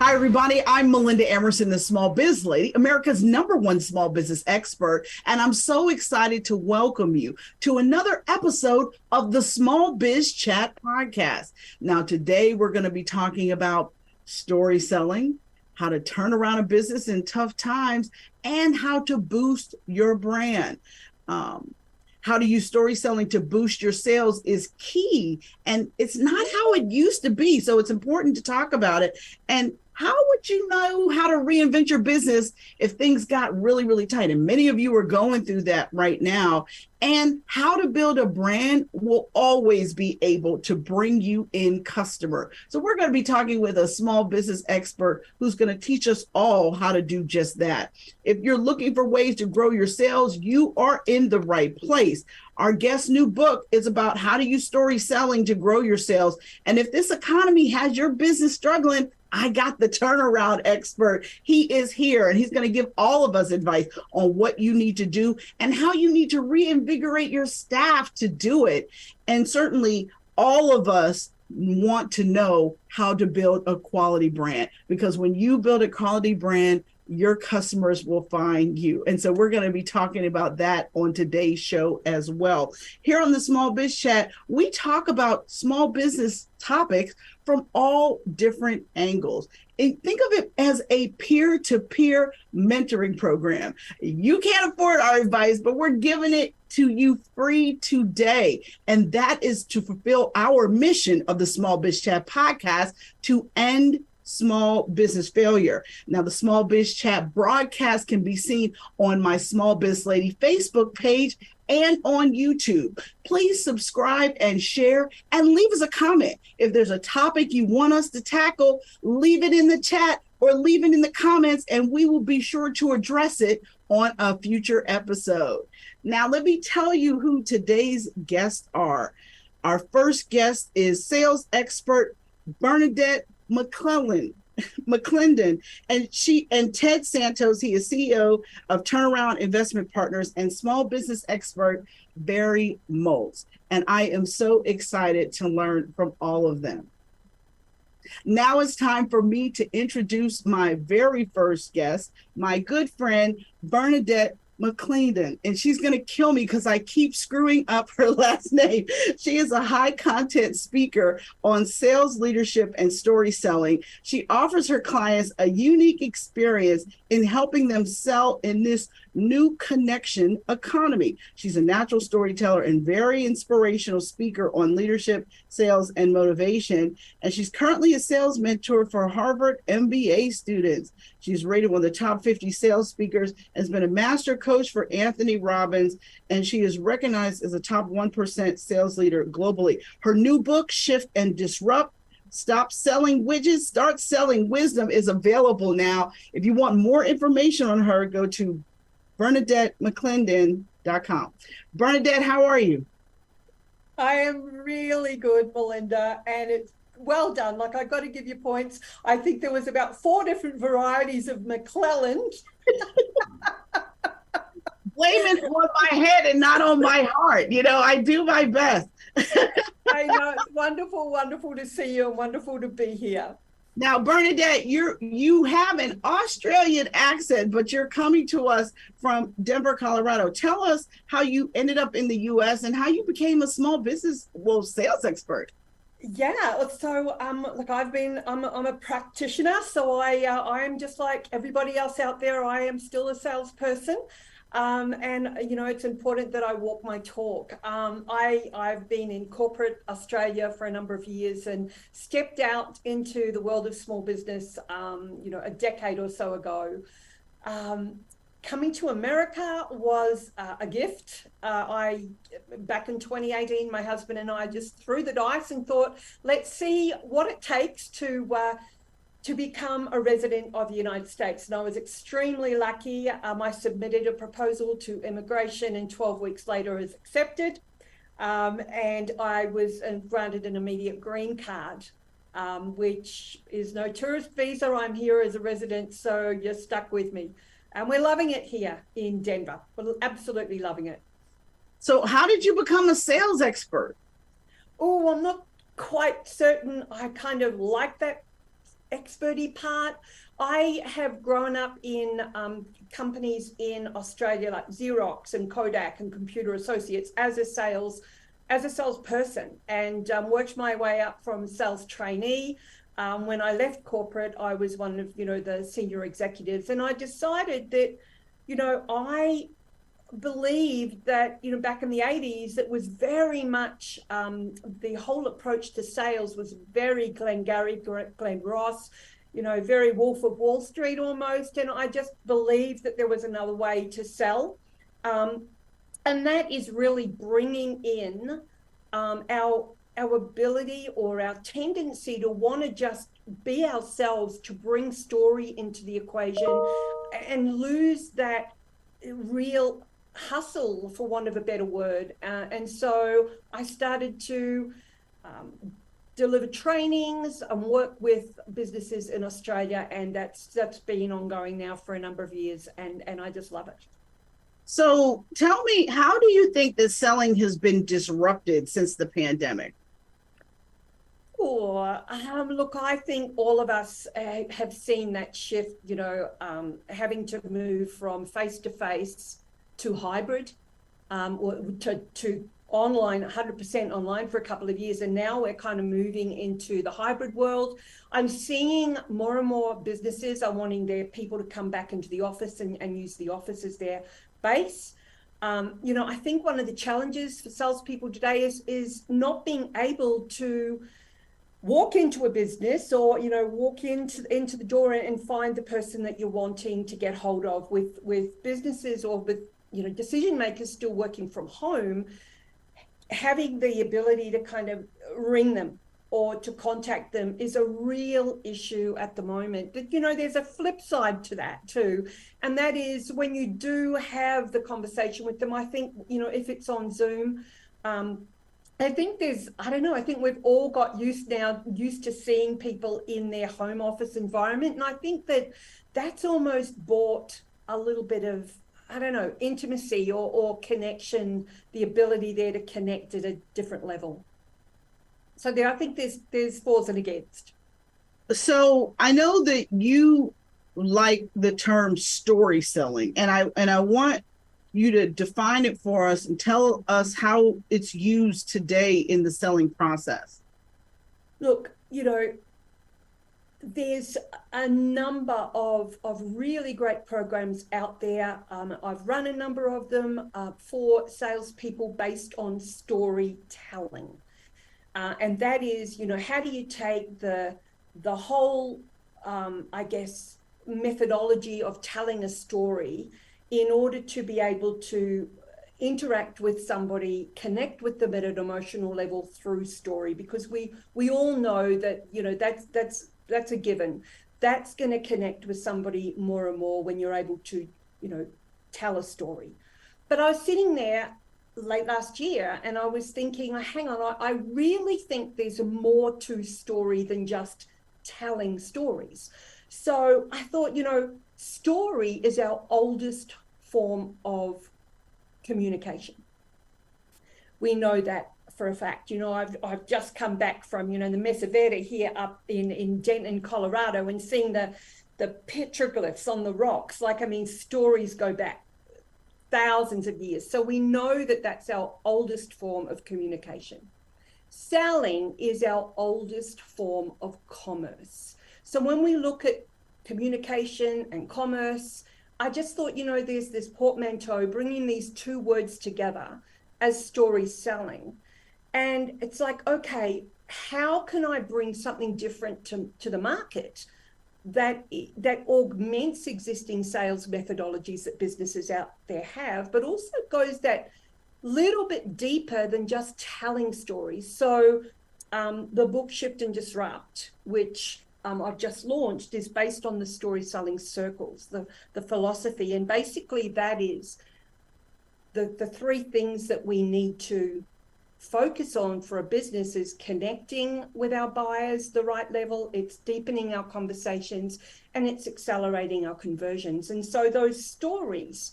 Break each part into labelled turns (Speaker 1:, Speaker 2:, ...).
Speaker 1: Hi, everybody. I'm Melinda Emerson, the Small Biz Lady, America's #1 small business expert. And I'm so excited to welcome you to another episode of the Small Biz Chat podcast. Now, today we're going to be talking about story selling, how to turn around a business in tough times, and how to boost your brand. How to use story selling to boost your sales is key, and it's not how it used to be. So it's important to talk about it. And how would you know how to reinvent your business if things got really, really tight? And many of you are going through that right now. And how to build a brand will always be able to bring you in customer. So we're going to be talking with a small business expert who's going to teach us all how to do just that. If you're looking for ways to grow your sales, you are in the right place. Our guest's new book is about how to use story selling to grow your sales. And if this economy has your business struggling, I got the turnaround expert. He is here, and he's going to give all of us advice on what you need to do and how you need to reinvigorate your staff to do it. And certainly all of us want to know how to build a quality brand, because when you build a quality brand, your customers will find you. And so we're going to be talking about that on today's show as well. Here on the Small Biz Chat, we talk about small business topics from all different angles. And think of it as a peer-to-peer mentoring program. You can't afford our advice, but we're giving it to you free today. And that is to fulfill our mission of the Small Biz Chat podcast to end small business failure. Now, the Small Biz Chat broadcast can be seen on my Small Biz Lady Facebook page and on YouTube. Please subscribe and share and leave us a comment. If there's a topic you want us to tackle, leave it in the chat or leave it in the comments, and we will be sure to address it on a future episode. Now, let me tell you who today's guests are. Our first guest is sales expert Bernadette McClelland, and Ted Santos. He is CEO of Turnaround Investment Partners, and small business expert Barry Moltz. And I am so excited to learn from all of them. Now it's time for me to introduce my very first guest, my good friend Bernadette McClelland, and she's going to kill me because I keep screwing up her last name. She is a high content speaker on sales leadership and story selling. She offers her clients a unique experience in helping them sell in this new connection economy. She's a natural storyteller and very inspirational speaker on leadership, sales, and motivation. And she's currently a sales mentor for Harvard MBA students. She's rated one of the top 50 sales speakers, has been a master coach for Anthony Robbins, and she is recognized as a top 1% sales leader globally. Her new book, Shift and Disrupt, Stop Selling Widgets, Start Selling Wisdom, is available now. If you want more information on her, go to BernadetteMcClelland.com. Bernadette, how are you?
Speaker 2: I am really good, Melinda, and it's well done. Like, I got to give you points. I think there was about 4 different varieties of McClelland.
Speaker 1: Blame it on my head and not on my heart. You know, I do my best.
Speaker 2: I know. It's wonderful, wonderful to see you and wonderful to be here.
Speaker 1: Now, Bernadette, you have an Australian accent, but you're coming to us from Denver, Colorado. Tell us how you ended up in the U.S. and how you became a small business, sales expert.
Speaker 2: Yeah, so look, I'm a practitioner, so I'm just like everybody else out there. I am still a salesperson. And you know, it's important that I walk my talk. I've been in corporate Australia for a number of years and stepped out into the world of small business, you know, a decade or so ago. Coming to America was a gift. Back in 2018, my husband and I just threw the dice and thought, let's see what it takes to become a resident of the United States. And I was extremely lucky. I submitted a proposal to immigration, and 12 weeks later was accepted. And I was granted an immediate green card, which is no tourist visa. I'm here as a resident, so you're stuck with me. And we're loving it here in Denver. We're absolutely loving it.
Speaker 1: So how did you become a sales expert?
Speaker 2: Oh, I'm not quite certain. I kind of like that experty part. I have grown up in companies in Australia like Xerox and Kodak and Computer Associates as a salesperson, and worked my way up from sales trainee. When I left corporate, I was one of, the senior executives, and I decided that, I believed that, back in the 80s, it was very much the whole approach to sales was very Glengarry, Glen Ross, very Wolf of Wall Street almost. And I just believed that there was another way to sell. And that is really bringing in our ability or our tendency to want to just be ourselves, to bring story into the equation and lose that real hustle, for want of a better word. And so I started to deliver trainings and work with businesses in Australia, and that's been ongoing now for a number of years, and I just love it.
Speaker 1: So tell me, how do you think that selling has been disrupted since the pandemic?
Speaker 2: Look, I think all of us have seen that shift, having to move from face-to-face to hybrid, or to online, 100% online for a couple of years. And now we're kind of moving into the hybrid world. I'm seeing more and more businesses are wanting their people to come back into the office and use the office as their base. I think one of the challenges for salespeople today is not being able to walk into a business or, walk into the door and find the person that you're wanting to get hold of. With businesses or with, decision makers still working from home, having the ability to kind of ring them or to contact them is a real issue at the moment. But, there's a flip side to that too. And that is when you do have the conversation with them, I think, if it's on Zoom, I think I think we've all got used to seeing people in their home office environment. And I think that's almost brought a little bit of, intimacy or connection, the ability there to connect at a different level. So I think there's fors and against.
Speaker 1: So I know that you like the term story selling, and I want you to define it for us and tell us how it's used today in the selling process.
Speaker 2: Look, there's a number of really great programs out there. I've run a number of them for salespeople based on storytelling. And that is, how do you take the whole, methodology of telling a story in order to be able to interact with somebody, connect with them at an emotional level through story, because we all know that, that's a given. That's going to connect with somebody more and more when you're able to, tell a story. But I was sitting there late last year and I was thinking, hang on, I really think there's more to story than just telling stories. So I thought, story is our oldest form of communication. We know that for a fact. I've just come back from, the Mesa Verde here up in Denton, Colorado, and seeing the petroglyphs on the rocks. Stories go back thousands of years. So we know that that's our oldest form of communication. Selling is our oldest form of commerce. So when we look at communication and commerce, I just thought, there's this portmanteau bringing these two words together as story selling. And it's like, okay, how can I bring something different to the market that augments existing sales methodologies that businesses out there have, but also goes that little bit deeper than just telling stories. So the book Shift and Disrupt, which I've just launched, is based on the story selling circles, the philosophy. And basically that is the three things that we need to focus on for a business is connecting with our buyers the right level, it's deepening our conversations, and it's accelerating our conversions. And so those stories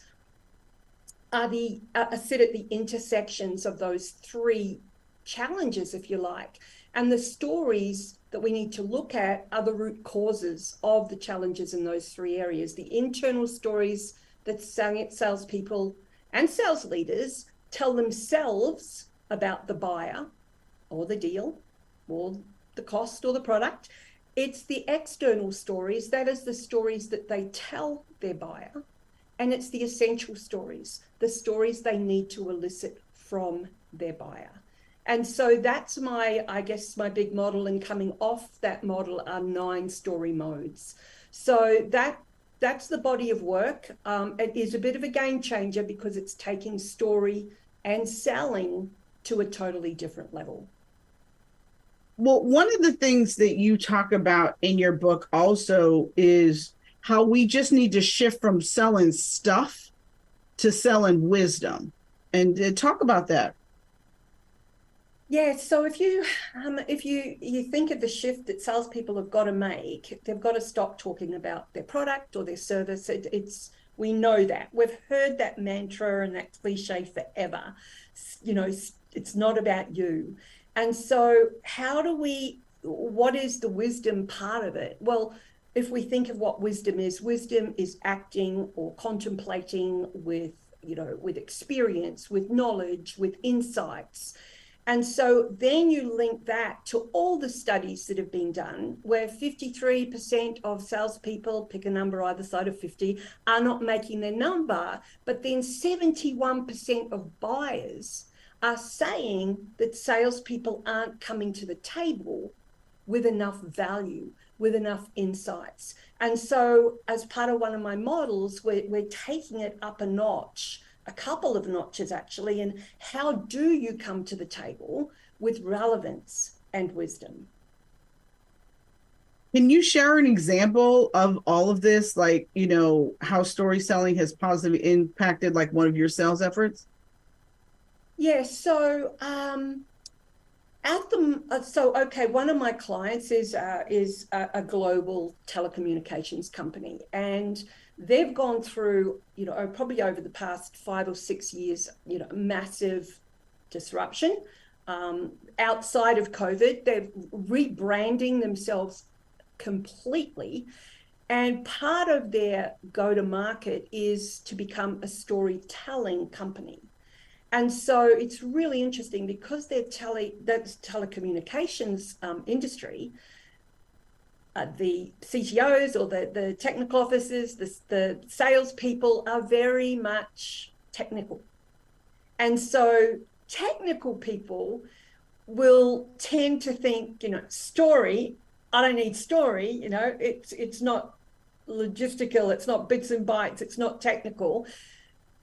Speaker 2: are sit at the intersections of those three challenges, if you like. And the stories that we need to look at are the root causes of the challenges in those three areas. The internal stories that salespeople and sales leaders tell themselves about the buyer or the deal or the cost or the product. It's the external stories, that is the stories that they tell their buyer. And it's the essential stories, the stories they need to elicit from their buyer. And so that's I guess my big model, and coming off that model are 9 story modes. So that's the body of work. It is a bit of a game changer because it's taking story and selling to a totally different level.
Speaker 1: Well, one of the things that you talk about in your book also is how we just need to shift from selling stuff to selling wisdom. And talk about that.
Speaker 2: Yeah, so if you think of the shift that salespeople have got to make, they've got to stop talking about their product or their service. We know that. We've heard that mantra and that cliche forever. You know, it's not about you. And so what is the wisdom part of it? Well, if we think of what wisdom is acting or contemplating with experience, with knowledge, with insights. And so then you link that to all the studies that have been done, where 53% of salespeople, pick a number either side of 50, are not making their number, but then 71% of buyers are saying that salespeople aren't coming to the table with enough value, with enough insights. And so as part of one of my models, we're taking it up a notch, a couple of notches actually, and how do you come to the table with relevance and wisdom?
Speaker 1: Can you share an example of all of this, like, how story selling has positively impacted like one of your sales efforts?
Speaker 2: Yeah, so one of my clients is a global telecommunications company, and they've gone through, probably over the past 5 or 6 years, massive disruption. Outside of COVID, they're rebranding themselves completely. And part of their go-to-market is to become a storytelling company. And so it's really interesting because that's telecommunications industry, the CTOs or the technical officers, the salespeople are very much technical. And so technical people will tend to think, story, I don't need story, it's not logistical, it's not bits and bytes, it's not technical.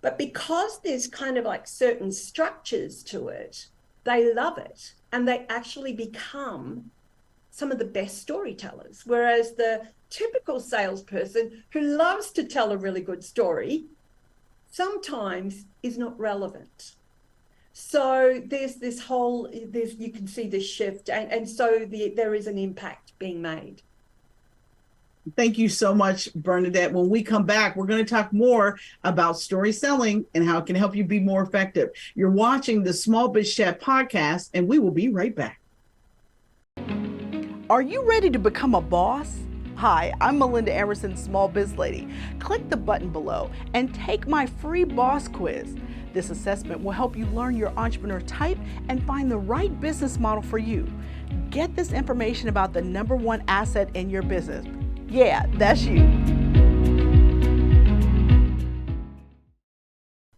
Speaker 2: But because there's kind of like certain structures to it, they love it and they actually become some of the best storytellers. Whereas the typical salesperson who loves to tell a really good story sometimes is not relevant. So there's you can see this shift, and so there is an impact being made.
Speaker 1: Thank you so much, Bernadette. When we come back, we're going to talk more about story selling and how it can help you be more effective. You're watching the Small Biz Chat podcast, and we will be right back. Are you ready to become a boss? Hi, I'm Melinda Emerson, Small Biz Lady. Click the button below and take my free boss quiz. This assessment will help you learn your entrepreneur type and find the right business model for you. Get this information about the #1 asset in your business. Yeah, that's you.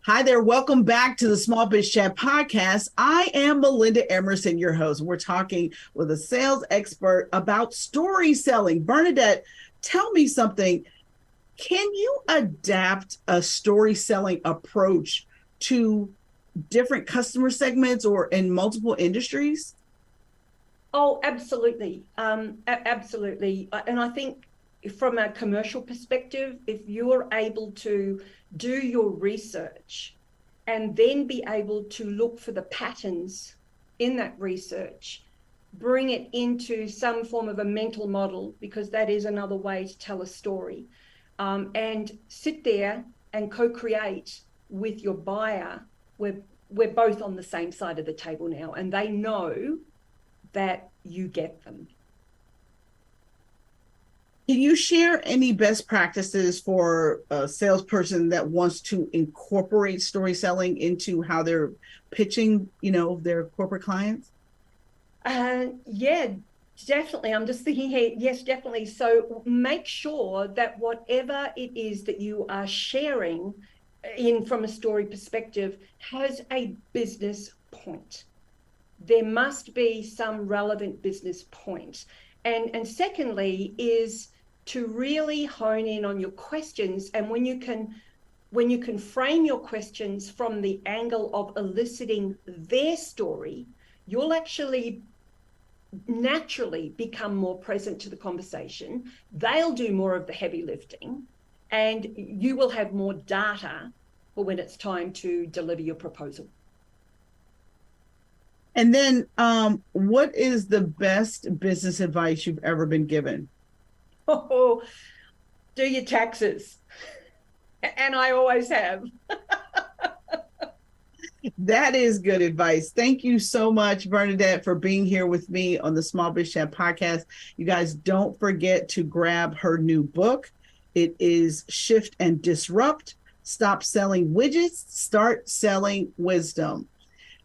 Speaker 1: Hi there. Welcome back to the Small Biz Chat podcast. I am Melinda Emerson, your host. We're talking with a sales expert about story selling. Bernadette, tell me something. Can you adapt a story selling approach to different customer segments or in multiple industries?
Speaker 2: Oh, absolutely. Absolutely. And I think from a commercial perspective, if you're able to do your research and then be able to look for the patterns in that research, bring it into some form of a mental model, because that is another way to tell a story, and sit there and co-create with your buyer, we're both on the same side of the table now, and they know that you get them.
Speaker 1: Can you share any best practices for a salesperson that wants to incorporate story selling into how they're pitching, their corporate clients?
Speaker 2: Yeah, definitely. I'm just thinking here. Yes, definitely. So make sure that whatever it is that you are sharing from a story perspective has a business point. There must be some relevant business point. And secondly is to really hone in on your questions. And when you can frame your questions from the angle of eliciting their story, you'll actually naturally become more present to the conversation. They'll do more of the heavy lifting, and you will have more data for when it's time to deliver your proposal.
Speaker 1: And then what is the best business advice you've ever been given?
Speaker 2: Oh, do your taxes. And I always have.
Speaker 1: That is good advice. Thank you so much, Bernadette, for being here with me on the Small Biz Chat podcast. You guys don't forget to grab her new book. It is Shift and Disrupt. Stop selling widgets, start selling wisdom.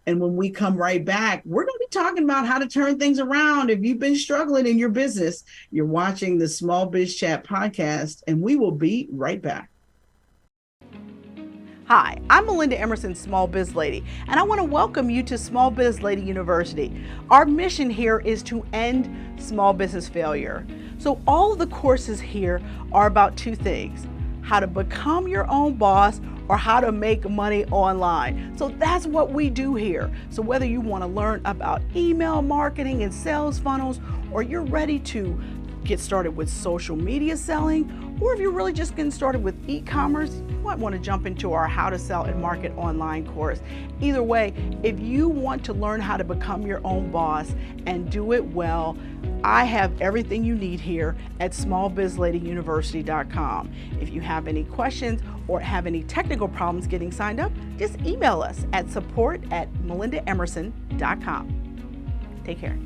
Speaker 1: And when we come right back, we're going to be talking about how to turn things around. If you've been struggling in your business, you're watching the Small Biz Chat podcast, and we will be right back. Hi, I'm Melinda Emerson, Small Biz Lady, and I want to welcome you to Small Biz Lady University. Our mission here is to end small business failure. So all of the courses here are about two things: how to become your own boss or how to make money online. So that's what we do here. So whether you want to learn about email marketing and sales funnels, or you're ready to get started with social media selling, or if you're really just getting started with e-commerce, you might want to jump into our How to Sell and Market Online course. Either way, if you want to learn how to become your own boss and do it well, I have everything you need here at smallbizladyuniversity.com. If you have any questions or have any technical problems getting signed up, just email us at support@melindaemerson.com. Take care.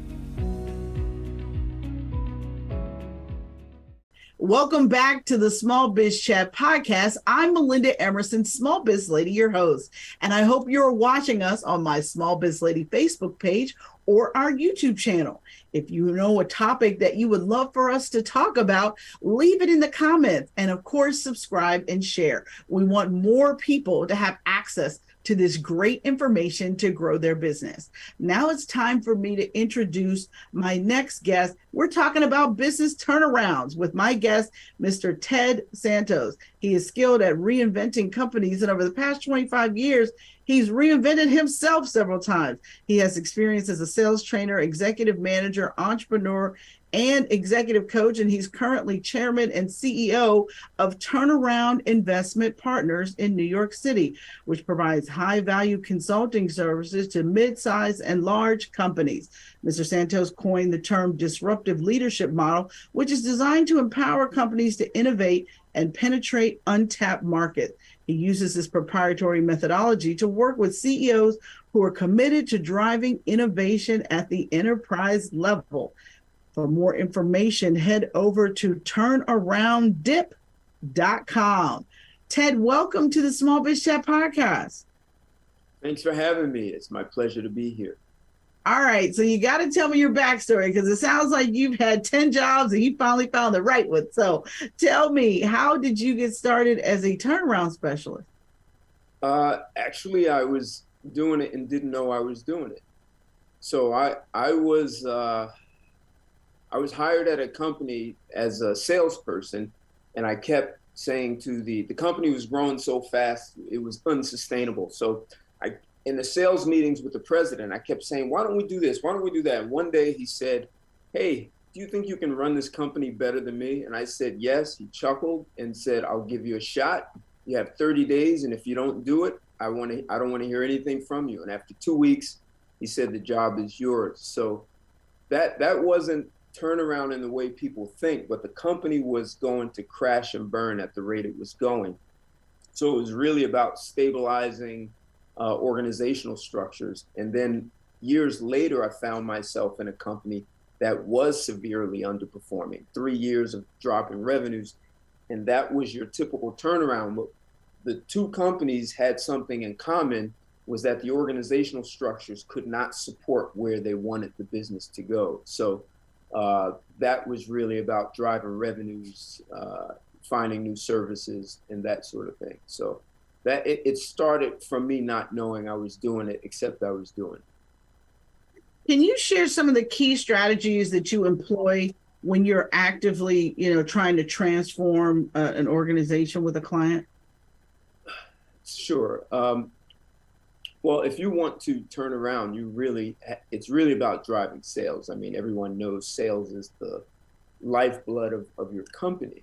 Speaker 1: Welcome back to the Small Biz Chat podcast. I'm Melinda Emerson, Small Biz Lady, your host, and I hope you're watching us on my Small Biz Lady Facebook page or our YouTube channel. If you know a topic that you would love for us to talk about, leave it in the comments, and of course, subscribe and share. We want more people to have access to this great information to grow their business. Now it's time for me to introduce my next guest. We're talking about business turnarounds with my guest, Mr. Ted Santos. He is skilled at reinventing companies, and over the past 25 years, he's reinvented himself several times. He has experience as a sales trainer, executive manager, entrepreneur, and executive coach, and he's currently chairman and CEO of Turnaround Investment Partners in New York City, which provides high-value consulting services to mid-size and large companies. Mr. Santos coined the term disruptive leadership model, which is designed to empower companies to innovate and penetrate untapped markets. He uses this proprietary methodology to work with CEOs who are committed to driving innovation at the enterprise level. For more information, head over to turnarounddip.com. Ted, welcome to the Small Biz Chat podcast.
Speaker 3: Thanks for having me. It's my pleasure to be here.
Speaker 1: All right, so you got to tell me your backstory, because it sounds like you've had 10 jobs and you finally found the right one. So tell me, how did you get started as a turnaround specialist?
Speaker 3: Actually, I was doing it and didn't know I was doing it. So I was hired at a company as a salesperson, and I kept saying to the company was growing so fast, it was unsustainable. So in the sales meetings with the president, I kept saying, why don't we do this? Why don't we do that? And one day he said, hey, do you think you can run this company better than me? And I said, yes. He chuckled and said, I'll give you a shot. You have 30 days. And if you don't do it, I don't want to hear anything from you. And after 2 weeks, he said, the job is yours. So that wasn't turnaround in the way people think, but the company was going to crash and burn at the rate it was going. So it was really about stabilizing organizational structures. And then years later, I found myself in a company that was severely underperforming, 3 years of dropping revenues. And that was your typical turnaround. The two companies had something in common, was that the organizational structures could not support where they wanted the business to go. So that was really about driving revenues, finding new services, and that sort of thing. So that it started from me not knowing I was doing it, except I was doing it.
Speaker 1: Can you share some of the key strategies that you employ when you're actively, trying to transform an organization with a client?
Speaker 3: Sure. Well, if you want to turn around, it's really about driving sales. I mean, everyone knows sales is the lifeblood of your company.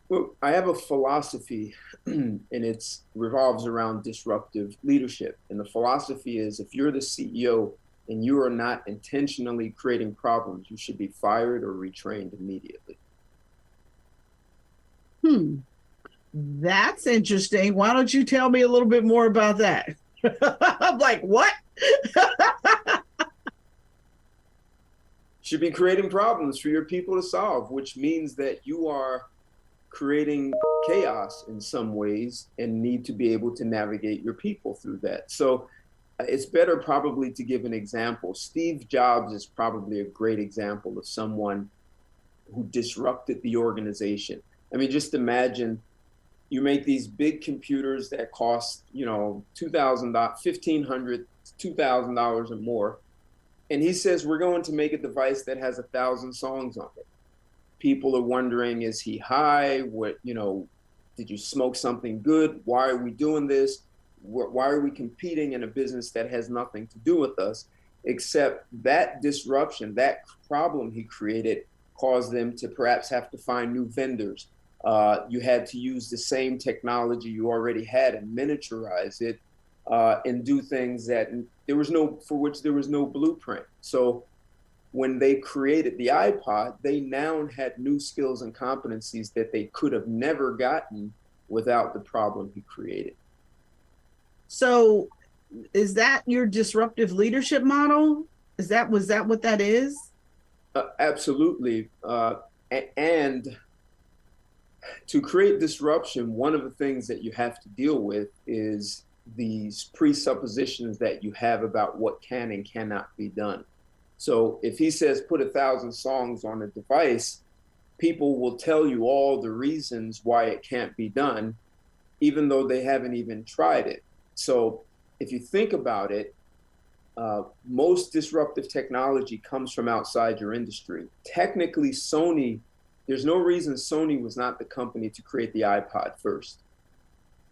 Speaker 3: Well, I have a philosophy, and it revolves around disruptive leadership. And the philosophy is, if you're the CEO and you are not intentionally creating problems, you should be fired or retrained immediately.
Speaker 1: That's interesting. Why don't you tell me a little bit more about that? I'm like, what?
Speaker 3: Should be creating problems for your people to solve, which means that you are creating chaos in some ways and need to be able to navigate your people through that. So it's better probably to give an example. Steve Jobs is probably a great example of someone who disrupted the organization. I mean, just imagine you make these big computers that cost, $2,000, $1,500, $2,000 or more. And he says, we're going to make a device that has 1,000 songs on it. People are wondering, is he high? Did you smoke something good? Why are we doing this? Why are we competing in a business that has nothing to do with us? Except that disruption, that problem he created caused them to perhaps have to find new vendors. You had to use the same technology you already had and miniaturize it and do things that for which there was no blueprint. So when they created the iPod, they now had new skills and competencies that they could have never gotten without the problem he created.
Speaker 1: So is that your disruptive leadership model? Was that what that is?
Speaker 3: Absolutely. And to create disruption, one of the things that you have to deal with is these presuppositions that you have about what can and cannot be done. So if he says put 1,000 songs on a device, people will tell you all the reasons why it can't be done, even though they haven't even tried it. So if you think about it, most disruptive technology comes from outside your industry. Technically, there's no reason Sony was not the company to create the iPod first.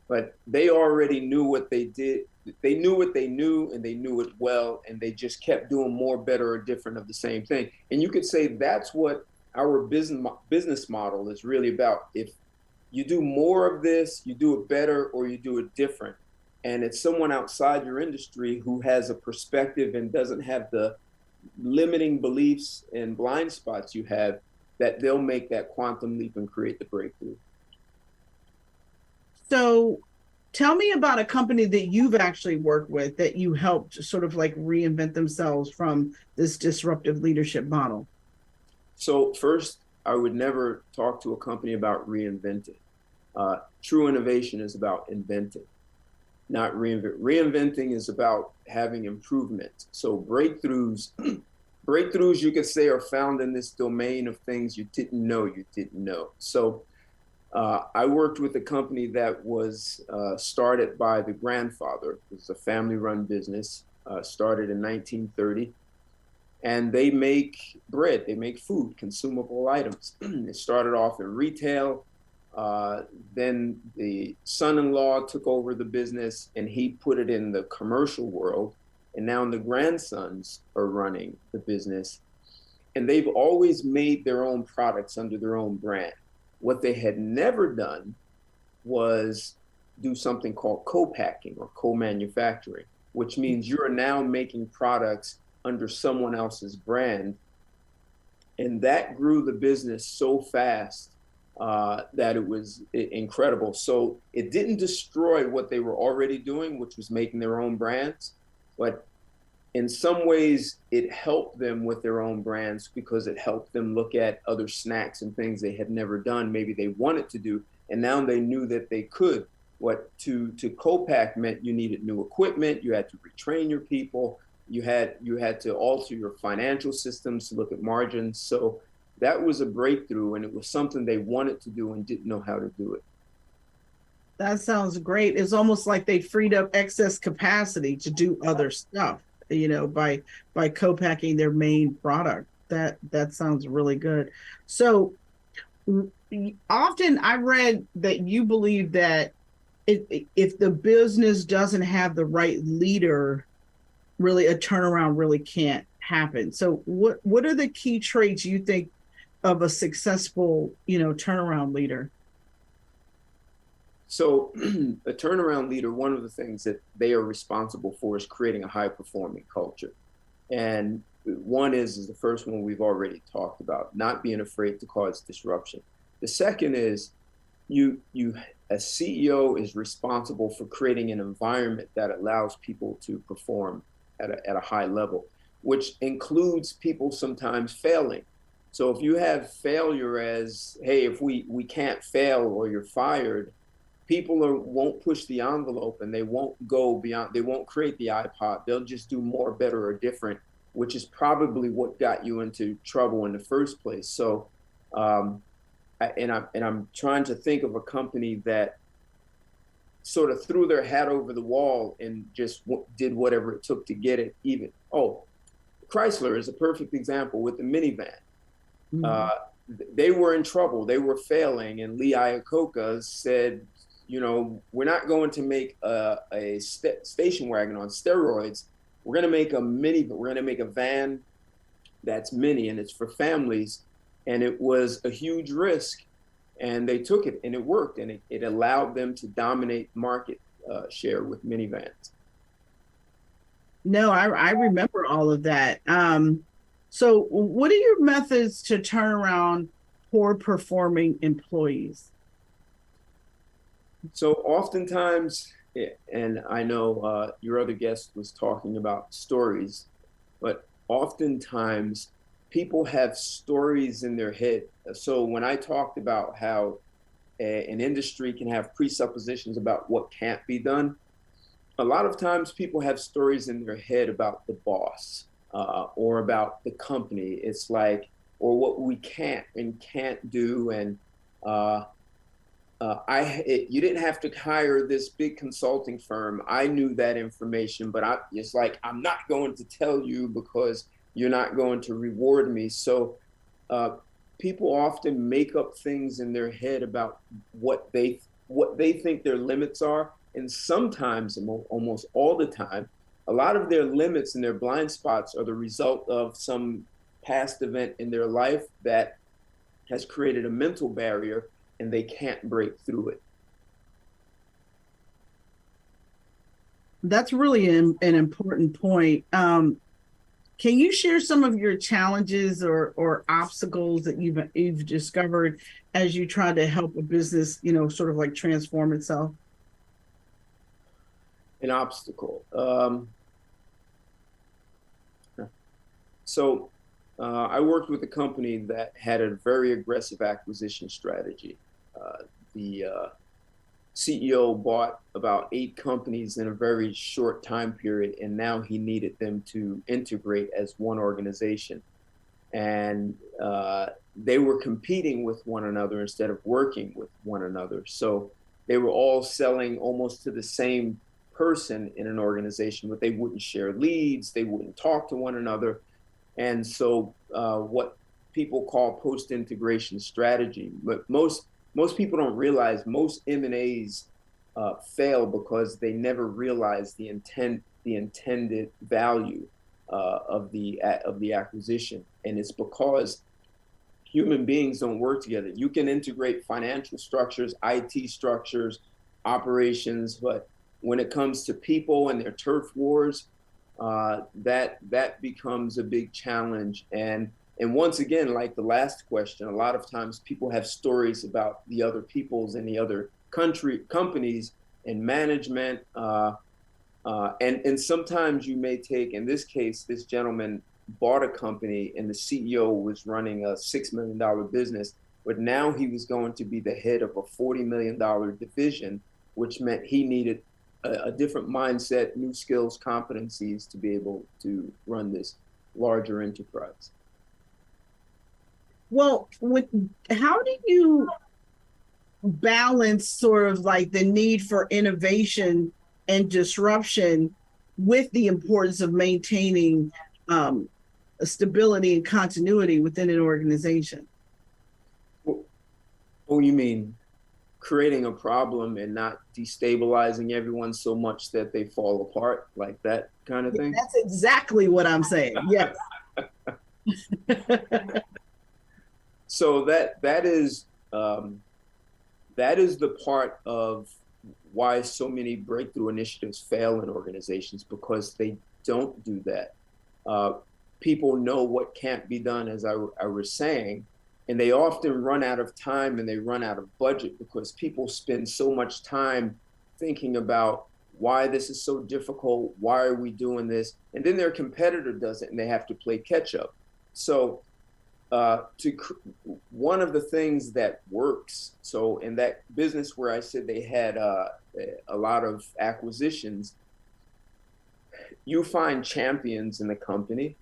Speaker 3: But they already knew what they did. They knew what they knew, and they knew it well, and they just kept doing more, better, or different of the same thing. And you could say that's what our business model is really about. If you do more of this, you do it better, or you do it different. And it's someone outside your industry who has a perspective and doesn't have the limiting beliefs and blind spots you have, that they'll make that quantum leap and create the breakthrough.
Speaker 1: So tell me about a company that you've actually worked with that you helped sort of like reinvent themselves from this disruptive leadership model.
Speaker 3: So first, I would never talk to a company about reinventing. True innovation is about inventing, not reinvent. Reinventing is about having improvement. So breakthroughs you could say are found in this domain of things you didn't know. So I worked with a company that was started by the grandfather. It was a family-run business, started in 1930. And they make bread, they make food, consumable items. It started off in retail. Then the son-in-law took over the business and he put it in the commercial world. And now the grandsons are running the business. And they've always made their own products under their own brand. What they had never done was do something called co-packing or co-manufacturing, which means you're now making products under someone else's brand. And that grew the business so fast that it was incredible. So it didn't destroy what they were already doing, which was making their own brands, but in some ways it helped them with their own brands because it helped them look at other snacks and things they had never done, maybe they wanted to do, and now they knew that they could. What to co-pack meant you needed new equipment, you had to retrain your people, you had to alter your financial systems to look at margins. So that was a breakthrough, and it was something they wanted to do and didn't know how to do it.
Speaker 1: That sounds great. It's almost like they freed up excess capacity to do other stuff, by co-packing their main product. That sounds really good. So often I read that you believe that if the business doesn't have the right leader, really a turnaround really can't happen. So what are the key traits you think of a successful, turnaround leader?
Speaker 3: So a turnaround leader, one of the things that they are responsible for is creating a high performing culture. And one is the first one we've already talked about, not being afraid to cause disruption. The second is a CEO is responsible for creating an environment that allows people to perform at a high level, which includes people sometimes failing. So if you have failure as, hey, if we can't fail or you're fired, people won't push the envelope and they won't go beyond, they won't create the iPod. They'll just do more, better, or different, which is probably what got you into trouble in the first place. So, I'm trying to think of a company that sort of threw their hat over the wall and just did whatever it took to get it even. Oh, Chrysler is a perfect example with the minivan. Mm-hmm. They were in trouble. They were failing. And Lee Iacocca said, we're not going to make a station wagon on steroids. We're going to make a minivan. We're going to make a van that's mini, and it's for families. And it was a huge risk. And they took it, and it worked. And it allowed them to dominate market share with minivans.
Speaker 1: No, I remember all of that. So what are your methods to turn around poor performing employees?
Speaker 3: So oftentimes, and I know your other guest was talking about stories, but oftentimes people have stories in their head. So when I talked about how an industry can have presuppositions about what can't be done, a lot of times people have stories in their head about the boss or about the company. It's like, or what we can't and can't do. And you didn't have to hire this big consulting firm. I knew that information, but it's like, I'm not going to tell you because you're not going to reward me. So people often make up things in their head about what they think their limits are. And sometimes, almost all the time, a lot of their limits and their blind spots are the result of some past event in their life that has created a mental barrier and they can't break through it.
Speaker 1: That's really an important point. Can you share some of your challenges or obstacles that you've discovered as you try to help a business, sort of like transform itself?
Speaker 3: An obstacle. So I worked with a company that had a very aggressive acquisition strategy. The CEO bought about 8 companies in a very short time period, and now he needed them to integrate as one organization. And they were competing with one another instead of working with one another. So they were all selling almost to the same person in an organization, but they wouldn't share leads, they wouldn't talk to one another. And so what people call post-integration strategy, but most people don't realize most M&As fail because they never realize the intended value of the acquisition. And it's because human beings don't work together. You can integrate financial structures, IT structures, operations, but when it comes to people and their turf wars, that becomes a big challenge. And And once again, like the last question, a lot of times people have stories about the other peoples and the other companies and management. And sometimes you may take, in this case, this gentleman bought a company and the CEO was running a $6 million business, but now he was going to be the head of a $40 million division, which meant he needed a different mindset, new skills, competencies to be able to run this larger enterprise.
Speaker 1: Well, how do you balance sort of like the need for innovation and disruption with the importance of maintaining stability and continuity within an organization?
Speaker 3: Oh, you mean creating a problem and not destabilizing everyone so much that they fall apart, like that kind of thing?
Speaker 1: That's exactly what I'm saying. Yes.
Speaker 3: So that is the part of why so many breakthrough initiatives fail in organizations, because they don't do that. People know what can't be done, as I was saying, and they often run out of time and they run out of budget because people spend so much time thinking about why this is so difficult, why are we doing this? And then their competitor does it and they have to play catch up. So one of the things that works, so in that business where I said they had a lot of acquisitions, you find champions in the company.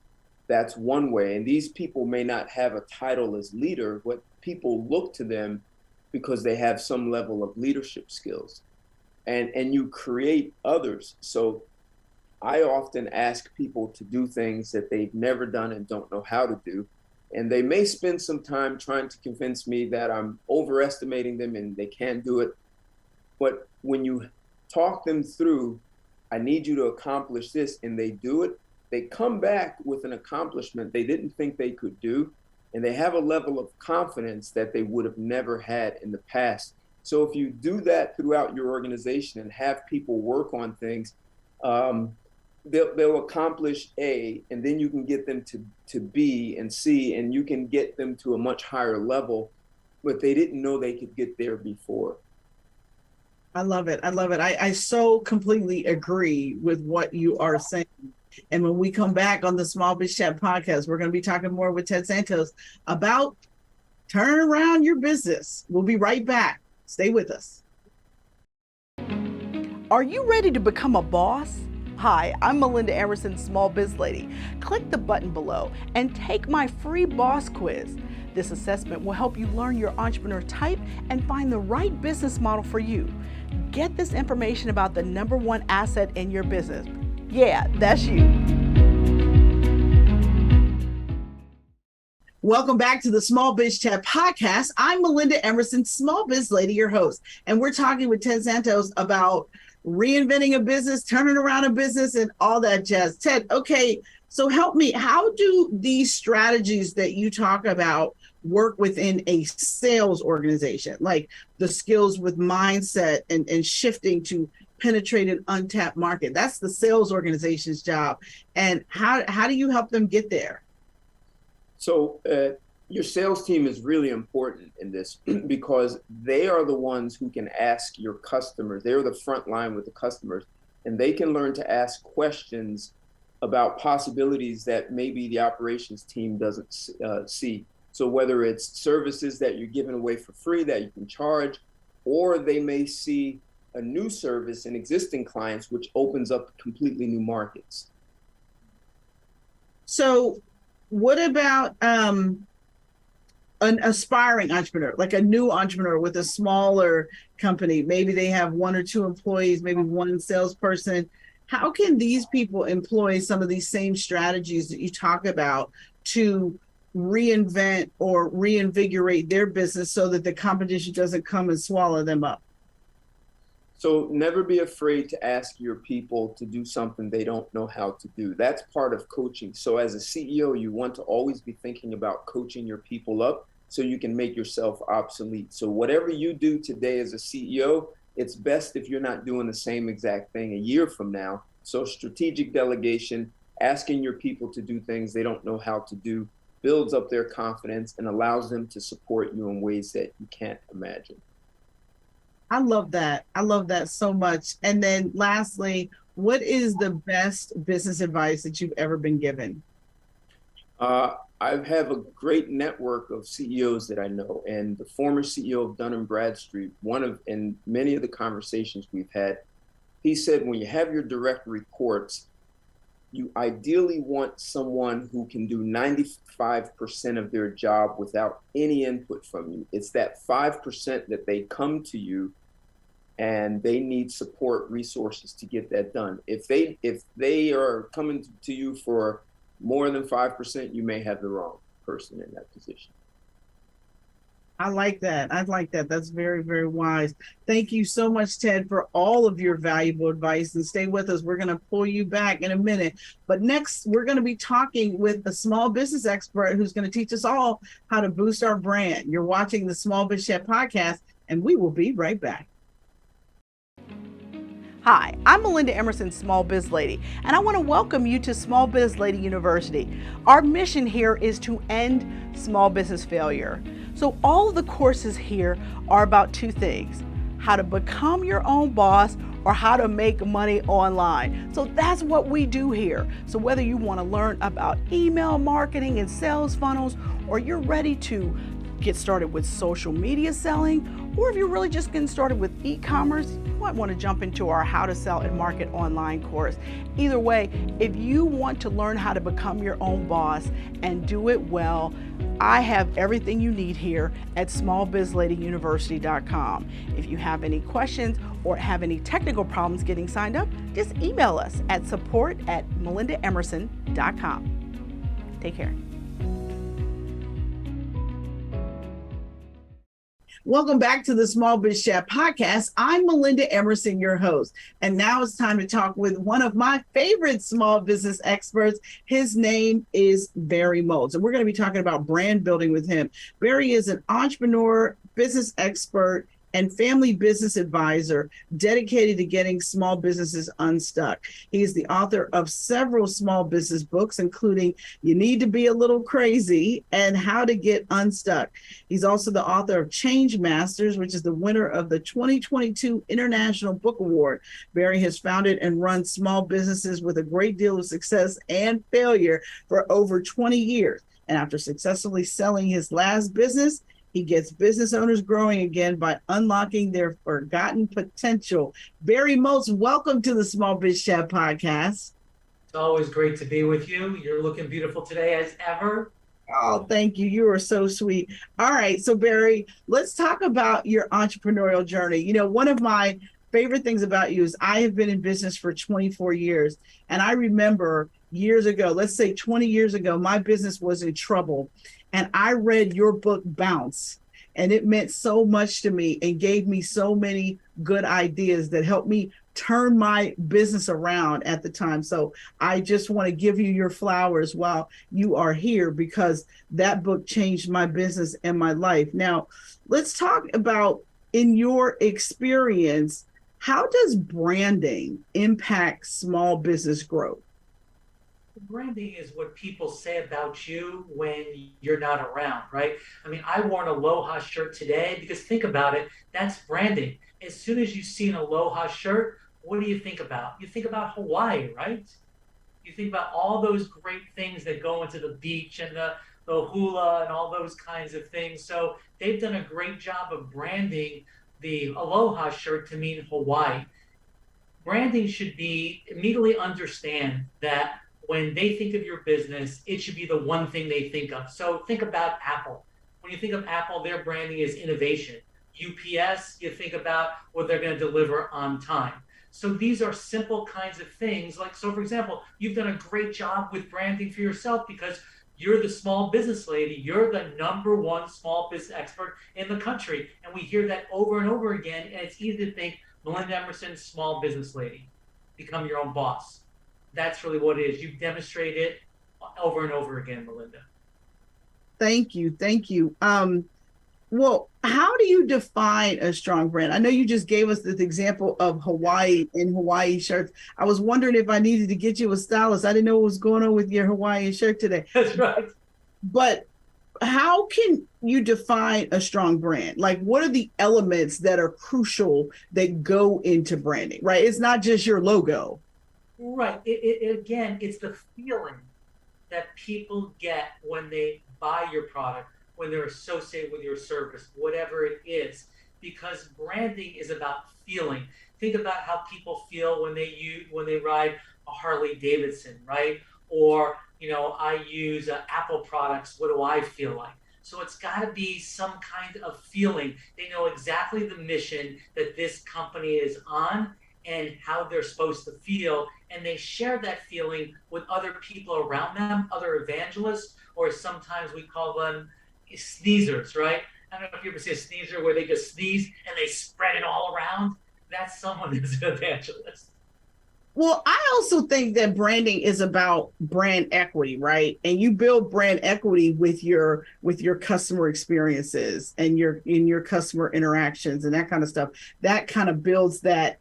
Speaker 3: That's one way. And these people may not have a title as leader, but people look to them because they have some level of leadership skills. And you create others. So I often ask people to do things that they've never done and don't know how to do. And they may spend some time trying to convince me that I'm overestimating them and they can't do it. But when you talk them through, I need you to accomplish this, and they do it, they come back with an accomplishment they didn't think they could do. And they have a level of confidence that they would have never had in the past. So if you do that throughout your organization and have people work on things, they'll accomplish A, and then you can get them to B and C, and you can get them to a much higher level, but they didn't know they could get there before.
Speaker 1: I love it. I love it. I so completely agree with what you are saying. And when we come back on the Small Biz Chat podcast, we're going to be talking more with Ted Santos about turning around your business. We'll be right back. Stay with us. Are you ready to become a boss? Hi, I'm Melinda Emerson, Small Biz Lady. Click the button below and take my free boss quiz. This assessment will help you learn your entrepreneur type and find the right business model for you. Get this information about the #1 asset in your business. Yeah, that's you. Welcome back to the Small Biz Chat podcast. I'm Melinda Emerson, Small Biz Lady, your host. And we're talking with Ted Santos about reinventing a business, turning around a business, and all that jazz. Ted, okay, so help me. How do these strategies that you talk about work within a sales organization, like the skills with mindset and shifting to penetrate an untapped market? That's the sales organization's job. And how do you help them get there?
Speaker 3: So your sales team is really important in this because they are the ones who can ask your customers. They're the front line with the customers, and they can learn to ask questions about possibilities that maybe the operations team doesn't see. So whether it's services that you're giving away for free that you can charge, or they may see a new service in existing clients, which opens up completely new markets.
Speaker 1: So what about an aspiring entrepreneur, like a new entrepreneur with a smaller company? Maybe they have 1 or 2 employees, maybe 1 salesperson. How can these people employ some of these same strategies that you talk about to reinvent or reinvigorate their business so that the competition doesn't come and swallow them up?
Speaker 3: So never be afraid to ask your people to do something they don't know how to do. That's part of coaching. So as a CEO, you want to always be thinking about coaching your people up so you can make yourself obsolete. So whatever you do today as a CEO, it's best if you're not doing the same exact thing a year from now. So strategic delegation, asking your people to do things they don't know how to do, builds up their confidence, and allows them to support you in ways that you can't imagine.
Speaker 1: I love that. I love that so much. And then lastly, what is the best business advice that you've ever been given?
Speaker 3: I have a great network of CEOs that I know, and the former CEO of Dun & Bradstreet, in many of the conversations we've had, he said, when you have your direct reports, you ideally want someone who can do 95% of their job without any input from you. It's that 5% that they come to you and they need support resources to get that done. If they are coming to you for more than 5%, you may have the wrong person in that position.
Speaker 1: I like that. I like that. That's very, very wise. Thank you so much, Ted, for all of your valuable advice. And stay with us. We're going to pull you back in a minute. But next, we're going to be talking with a small business expert who's going to teach us all how to boost our brand. You're watching the Small Biz Chat podcast, and we will be right back. Hi, I'm Melinda Emerson, Small Biz Lady, and I want to welcome you to Small Biz Lady University. Our mission here is to end small business failure. So all of the courses here are about two things: how to become your own boss or how to make money online. So that's what we do here. So whether you want to learn about email marketing and sales funnels, or you're ready to get started with social media selling, or if you're really just getting started with e-commerce, you might want to jump into our How to Sell and Market Online course. Either way, if you want to learn how to become your own boss and do it well, I have everything you need here at smallbizladyuniversity.com. If you have any questions or have any technical problems getting signed up, just email us at support@melindaemerson.com. Take care. Welcome back to the Small Biz Chat podcast. I'm Melinda Emerson, your host. And now it's time to talk with one of my favorite small business experts. His name is Barry Moltz, and we're going to be talking about brand building with him. Barry is an entrepreneur, business expert, and family business advisor dedicated to getting small businesses unstuck. He is the author of several small business books, including You Need to Be a Little Crazy and How to Get Unstuck. He's also the author of Change Masters, which is the winner of the 2022 International Book Award. Barry has founded and run small businesses with a great deal of success and failure for over 20 years. And after successfully selling his last business, he gets business owners growing again by unlocking their forgotten potential. Barry Moltz, welcome to the Small Biz Chat podcast.
Speaker 4: It's always great to be with you. You're looking beautiful today as ever.
Speaker 1: Oh, thank you. You are so sweet. All right. So Barry, let's talk about your entrepreneurial journey. You know, one of my favorite things about you is I have been in business for 24 years. And I remember years ago, let's say 20 years ago, my business was in trouble. And I read your book, Bounce, and it meant so much to me and gave me so many good ideas that helped me turn my business around at the time. So I just want to give you your flowers while you are here, because that book changed my business and my life. Now, let's talk about, in your experience, how does branding impact small business growth?
Speaker 4: Branding is what people say about you when you're not around, right? I mean, I wore an Aloha shirt today because think about it, that's branding. As soon as you see an Aloha shirt, what do you think about? You think about Hawaii, right? You think about all those great things that go into the beach and the hula and all those kinds of things. So they've done a great job of branding the Aloha shirt to mean Hawaii. Branding should be immediately understand that when they think of your business, it should be the one thing they think of. So think about Apple. When you think of Apple, their branding is innovation. UPS, you think about what they're going to deliver on time. So these are simple kinds of things. Like, so for example, you've done a great job with branding for yourself because you're the small business lady. You're the #1 small business expert in the country. And we hear that over and over again. And it's easy to think, Melinda Emerson, small business lady, become your own boss. That's really what it is. You've demonstrated it over and over again, Melinda.
Speaker 1: Thank you. Thank you. Well, how do you define a strong brand? I know you just gave us this example of Hawaii and Hawaii shirts. I was wondering if I needed to get you a stylist. I didn't know what was going on with your Hawaiian shirt today.
Speaker 4: That's right.
Speaker 1: But how can you define a strong brand? Like, what are the elements that are crucial that go into branding, right? It's not just your logo.
Speaker 4: Right. Again, it's the feeling that people get when they buy your product, when they're associated with your service, whatever it is, because branding is about feeling. Think about how people feel when they ride a Harley Davidson, right? Or I use Apple products. What do I feel like? So it's got to be some kind of feeling. They know exactly the mission that this company is on and how they're supposed to feel, and they share that feeling with other people around them, other evangelists, or sometimes we call them sneezers, right? I don't know if you ever see a sneezer where they just sneeze and they spread it all around. That's someone that's an evangelist.
Speaker 1: Well, I also think that branding is about brand equity, right? And you build brand equity with your customer experiences and your customer interactions and that kind of stuff. That kind of builds that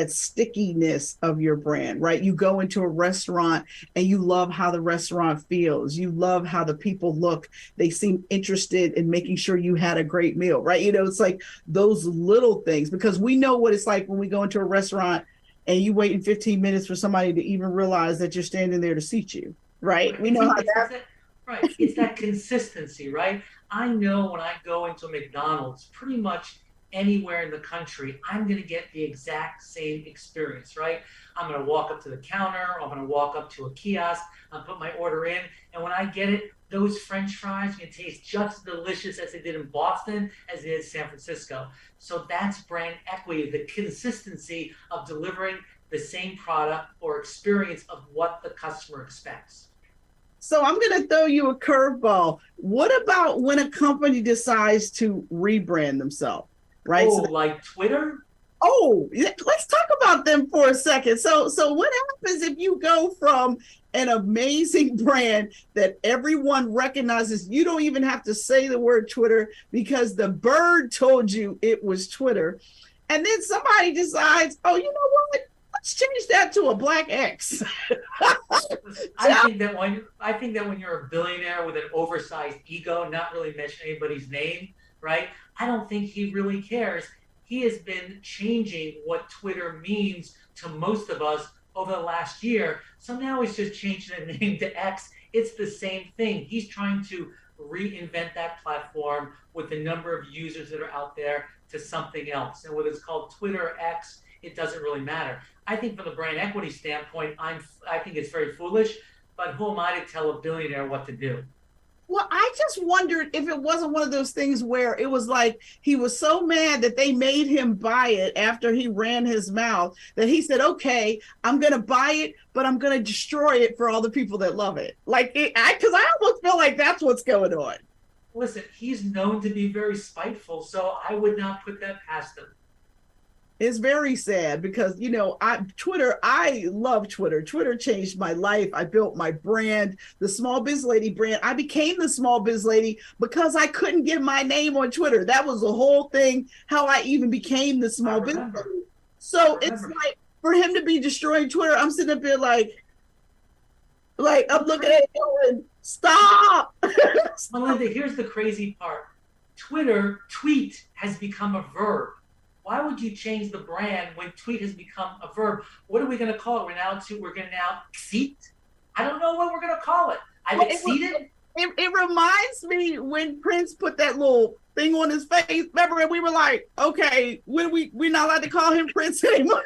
Speaker 1: stickiness of your brand, right? You go into a restaurant and you love how the restaurant feels. You love how the people look. They seem interested in making sure you had a great meal, right? It's like those little things, because we know what it's like when we go into a restaurant and you waiting 15 minutes for somebody to even realize that you're standing there to seat you, right? We know how that.
Speaker 4: Right. It's that consistency, right? I know when I go into McDonald's, pretty much anywhere in the country, I'm going to get the exact same experience, right? I'm going to walk up to the counter, I'm going to walk up to a kiosk, I'll put my order in, and when I get it, those French fries can taste just as delicious as they did in Boston as they did in San Francisco. So that's brand equity, the consistency of delivering the same product or experience of what the customer expects.
Speaker 1: So I'm going to throw you a curveball. What about when a company decides to rebrand themselves? Right.
Speaker 4: Oh, so like Twitter?
Speaker 1: Oh, let's talk about them for a second. So what happens if you go from an amazing brand that everyone recognizes? You don't even have to say the word Twitter because the bird told you it was Twitter. And then somebody decides, oh, you know what? Let's change that to a black X.
Speaker 4: I think that when you're a billionaire with an oversized ego, not really mention anybody's name, right? I don't think he really cares. He has been changing what Twitter means to most of us over the last year. So now he's just changing the name to X. It's the same thing. He's trying to reinvent that platform with the number of users that are out there to something else. And whether it's called Twitter or X, it doesn't really matter. I think from the brand equity standpoint, I think it's very foolish, but who am I to tell a billionaire what to do?
Speaker 1: Well, I just wondered if it wasn't one of those things where it was like he was so mad that they made him buy it after he ran his mouth that he said, okay, I'm going to buy it, but I'm going to destroy it for all the people that love it. Like, because I almost feel like that's what's going on.
Speaker 4: Listen, he's known to be very spiteful, so I would not put that past him.
Speaker 1: It's very sad because, I love Twitter. Twitter changed my life. I built my brand, the Small Biz Lady brand. I became the Small Biz Lady because I couldn't get my name on Twitter. That was the whole thing, how I even became the Small Biz Lady. So it's like, for him to be destroying Twitter, I'm sitting up there like I'm looking at him going, stop.
Speaker 4: Melinda, here's the crazy part. Tweet has become a verb. Why would you change the brand when tweet has become a verb? What are we going to call it? We're going to now exceed? I don't know what we're going to call it. I've exceeded.
Speaker 1: It reminds me when Prince put that little thing on his face. Remember, and we were like, okay, we're not allowed to call him Prince anymore.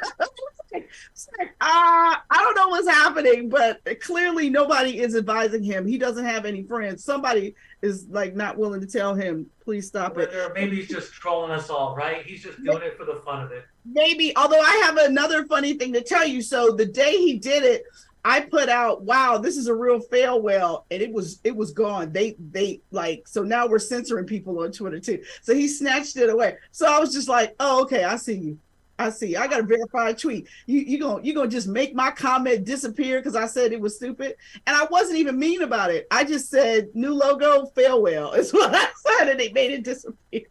Speaker 1: I don't know what's happening, but clearly nobody is advising him. He doesn't have any friends. Somebody is like not willing to tell him, please stop it.
Speaker 4: Or maybe he's just trolling us all, right? He's just doing it for the fun of it.
Speaker 1: Maybe, although I have another funny thing to tell you. So the day he did it, I put out, wow, this is a real fail well, and it was gone. They like, so now we're censoring people on Twitter too. So he snatched it away. So I was just like, oh, okay, I see you. I got a verified tweet. You gonna just make my comment disappear because I said it was stupid, and I wasn't even mean about it. I just said new logo, fail well is what I said, and they made it disappear.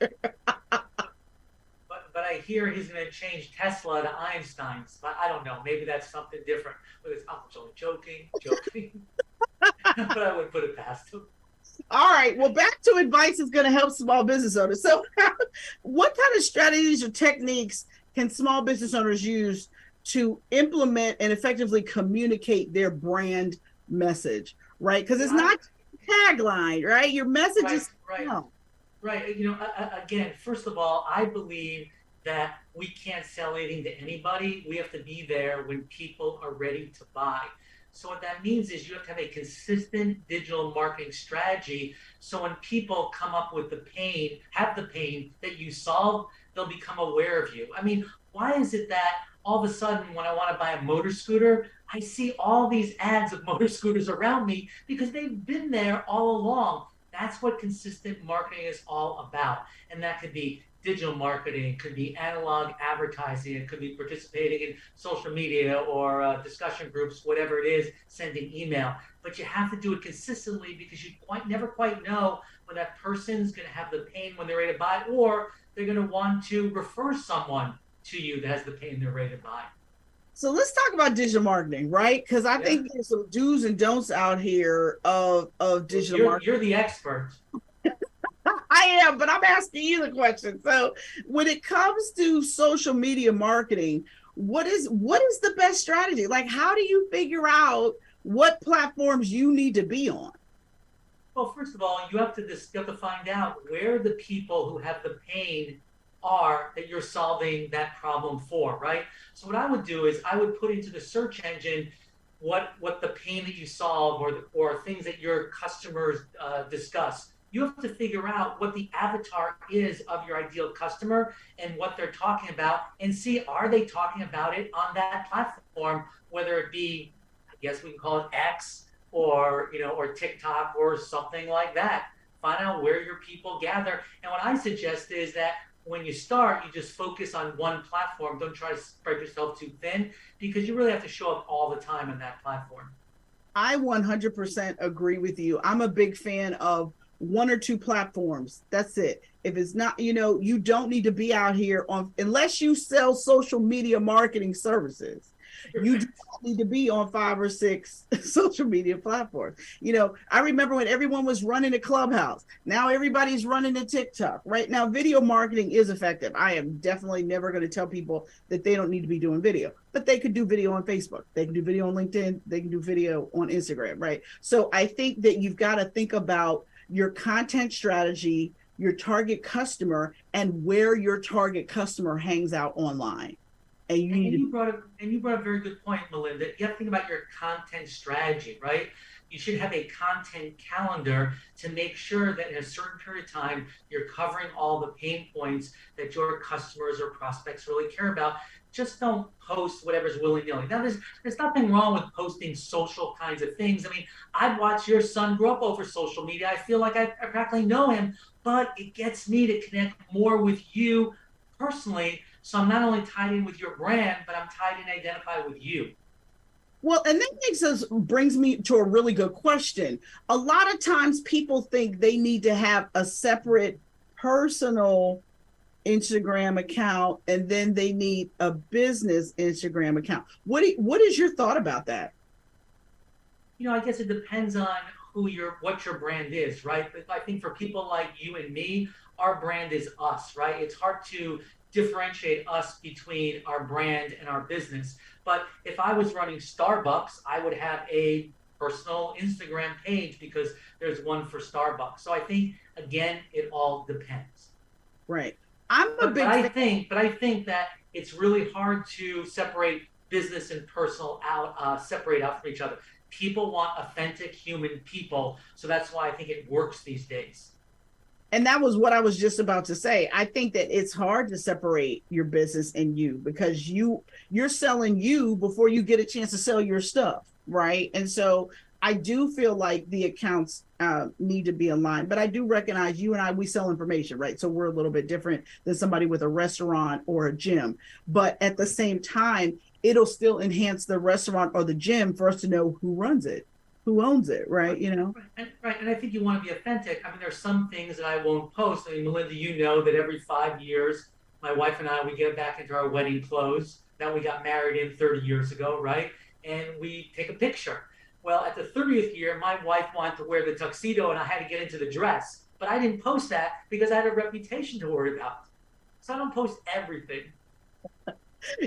Speaker 4: But I hear he's going to change Tesla to Einstein's. But I don't know. Maybe that's something different. But I'm only joking. But I would put it past him.
Speaker 1: All right. Well, back to advice is going to help small business owners. So, what kind of strategies or techniques can small business owners use to implement and effectively communicate their brand message? Right? Because it's not tagline, right? Your message is
Speaker 4: right. You know, again, first of all, I believe that we can't sell anything to anybody. We have to be there when people are ready to buy. So what that means is you have to have a consistent digital marketing strategy. So when people come up with the pain, have the pain that you solve, they'll become aware of you. I mean, why is it that all of a sudden when I want to buy a motor scooter, I see all these ads of motor scooters around me? Because they've been there all along. That's what consistent marketing is all about. And that could be digital marketing, it could be analog advertising, it could be participating in social media or discussion groups, whatever it is, sending email. But you have to do it consistently because you never quite know when that person's going to have the pain when they're ready to buy, or they're going to want to refer someone to you that has the pain they're ready to buy.
Speaker 1: So let's talk about digital marketing, right? Because I think there's some do's and don'ts out here of digital marketing.
Speaker 4: You're the expert.
Speaker 1: I am, but I'm asking you the question. So when it comes to social media marketing, what is the best strategy? Like, how do you figure out what platforms you need to be on?
Speaker 4: Well, first of all, you have to find out where the people who have the pain are that you're solving that problem for, right? So what I would do is I would put into the search engine what the pain that you solve or things that your customers discuss. You have to figure out what the avatar is of your ideal customer and what they're talking about, and see, are they talking about it on that platform, whether it be, I guess we can call it X or TikTok or something like that. Find out where your people gather. And what I suggest is that when you start, you just focus on one platform. Don't try to spread yourself too thin, because you really have to show up all the time on that platform.
Speaker 1: I 100% agree with you. I'm a big fan of one or two platforms. That's it. If it's not, you don't need to be out here unless you sell social media marketing services. You do not need to be on 5 or 6 social media platforms. I remember when everyone was running a Clubhouse. Now everybody's running a TikTok. Right now, video marketing is effective. I am definitely never going to tell people that they don't need to be doing video, but they could do video on Facebook. They can do video on LinkedIn. They can do video on Instagram, right? So I think that you've got to think about your content strategy, your target customer, and where your target customer hangs out online. And you
Speaker 4: brought up a very good point, Melinda. You have to think about your content strategy, right? You should have a content calendar to make sure that in a certain period of time, you're covering all the pain points that your customers or prospects really care about. Just don't post whatever's willy-nilly. Now, there's nothing wrong with posting social kinds of things. I mean, I've watched your son grow up over social media. I feel like I practically know him, but it gets me to connect more with you personally. So I'm not only tied in with your brand, but I'm tied in and identify with you.
Speaker 1: Well, and that brings me to a really good question. A lot of times people think they need to have a separate personal Instagram account, and then they need a business Instagram account. What is your thought about that?
Speaker 4: I guess it depends on what your brand is, right? But I think for people like you and me, our brand is us, right? It's hard to differentiate us between our brand and our business. But if I was running Starbucks, I would have a personal Instagram page because there's one for Starbucks. So I think, again, it all depends.
Speaker 1: Right.
Speaker 4: But I think that it's really hard to separate business and personal separate out from each other. People want authentic human people. So that's why I think it works these days.
Speaker 1: And that was what I was just about to say. I think that it's hard to separate your business and you, because you're selling you before you get a chance to sell your stuff, right? And so I do feel like the accounts need to be aligned, but I do recognize you and we sell information, right? So we're a little bit different than somebody with a restaurant or a gym, but at the same time, it'll still enhance the restaurant or the gym for us to know who runs it, who owns it, right?
Speaker 4: Right. And I think you want to be authentic. I mean, there's some things that I won't post. I mean, Melinda, you know that every 5 years, my wife and I, we get back into our wedding clothes that we got married in 30 years ago, right? And we take a picture. Well, at the 30th year, my wife wanted to wear the tuxedo and I had to get into the dress. But I didn't post that because I had a reputation to worry about. So I don't post everything.